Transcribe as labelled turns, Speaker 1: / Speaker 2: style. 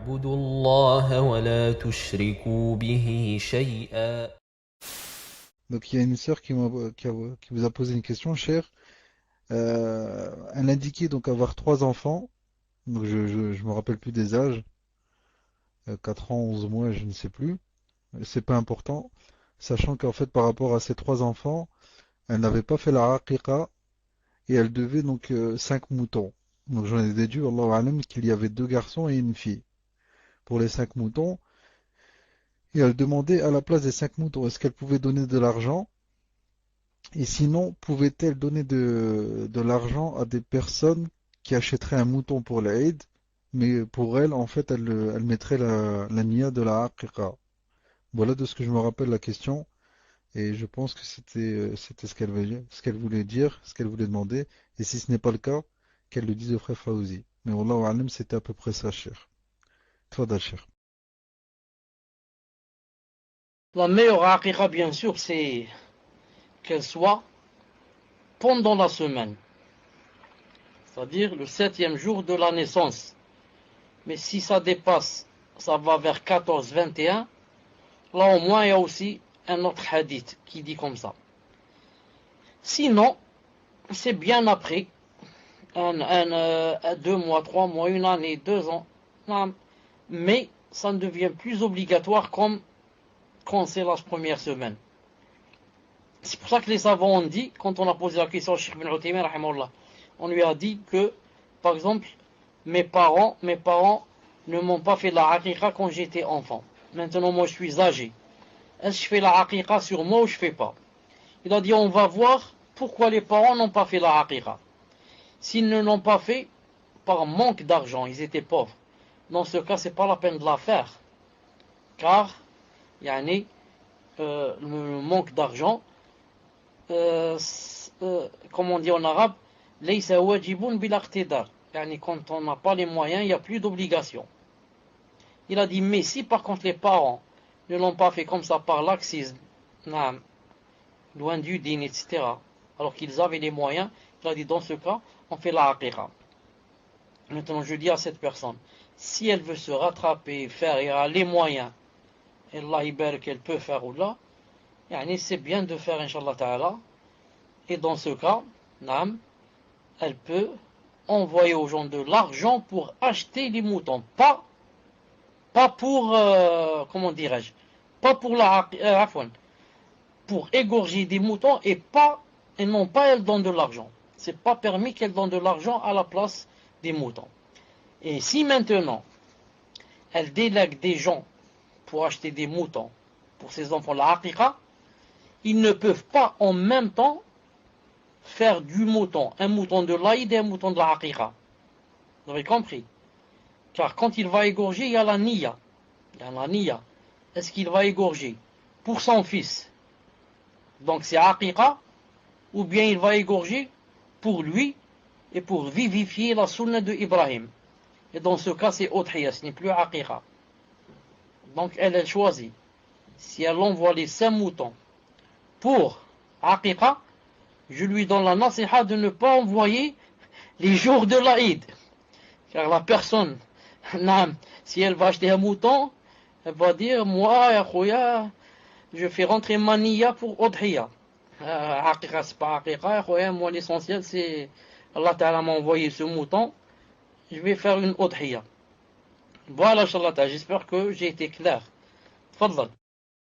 Speaker 1: واعبدوا الله ولا تشركوا به شيئا.
Speaker 2: Donc il y a une sœur qui vous a posé une question, cher. Elle indiquait donc avoir trois enfants. Donc je me rappelle plus des âges. 4 ans, 11 mois, je ne sais plus. C'est pas important. Sachant qu'en fait, par rapport à ces trois enfants, elle n'avait pas fait la aqiqa et elle devait donc 5 moutons. Donc j'en ai déduit, Allahu alam, qu'il y avait deux garçons et une fille pour les 5 moutons. Et elle demandait à la place des 5 moutons, est-ce qu'elle pouvait donner de l'argent? Et sinon, pouvait-elle donner de l'argent à des personnes qui achèteraient un mouton pour l'Aïd, mais pour elle, en fait, elle mettrait la niya de la aqiqa. Voilà de ce que je me rappelle la question, et je pense que c'était ce qu'elle voulait dire, ce qu'elle voulait demander, et si ce n'est pas le cas, qu'elle le dise au frère Fawzi. Mais Wallahu alam, c'était à peu près ça, cher. Tfadal, cher.
Speaker 3: La meilleure aqiqa, bien sûr, c'est qu'elle soit pendant la semaine, c'est-à-dire le 7e jour de la naissance. Mais si ça dépasse, ça va vers 14, 21, là au moins il y a aussi un autre hadith qui dit comme ça. Sinon, c'est bien après, 2 mois, 3 mois, une année, 2 ans, non, mais ça ne devient plus obligatoire comme quand c'est la première semaine. C'est pour ça que les savants ont dit, quand on a posé la question au Cheikh Ibn Uthaymin, on lui a dit que, par exemple, mes parents ne m'ont pas fait la aqiqa quand j'étais enfant. Maintenant, moi, je suis âgé. Est-ce que je fais la aqiqa sur moi ou je fais pas? Il a dit, on va voir pourquoi les parents n'ont pas fait la aqiqa. S'ils ne l'ont pas fait, par manque d'argent, ils étaient pauvres. Dans ce cas, c'est pas la peine de la faire. Car, yani, le manque d'argent, comme on dit en arabe, laysa wajibun bil iqtidar. Yani, quand on n'a pas les moyens, il n'y a plus d'obligation. Il a dit, mais si par contre les parents ne l'ont pas fait comme ça par laxisme, loin du din, etc., alors qu'ils avaient les moyens, il a dit, dans ce cas, on fait la aqiqa. Maintenant, je dis à cette personne, si elle veut se rattraper, faire, elle a les moyens, Allah ibarak qu'elle peut faire ou là, c'est bien de faire, Inch'Allah Ta'ala, et dans ce cas, elle peut envoyer aux gens de l'argent pour acheter les moutons, pas pour, comment dirais-je, pas pour pour égorger des moutons et non pas elle donne de l'argent. C'est pas permis qu'elle donne de l'argent à la place des moutons. Et si maintenant elle délègue des gens pour acheter des moutons pour ses enfants, la aqiqa, ils ne peuvent pas en même temps faire du mouton, un mouton de l'Aïd et un mouton de la aqiqa. Vous avez compris? Car quand il va égorger, il y a la niya. Est-ce qu'il va égorger pour son fils? Donc c'est aqiqa, ou bien il va égorger pour lui et pour vivifier la sunna de Ibrahim. Et dans ce cas, c'est udhiya, ce n'est plus aqiqa. Donc elle choisit. Si elle envoie les 5 moutons pour aqiqa, je lui donne la nasiha de ne pas envoyer les jours de l'Aïd. Car la personne, si elle va acheter un mouton, elle va dire, moi, je fais rentrer ma niya pour udhiya. Aqiqa, c'est pas aqiqa, moi l'essentiel c'est Allah Ta'ala m'a envoyé ce mouton, je vais faire une udhiya. Voilà, Inch'Allah, j'espère que j'ai été clair. Tfadlal.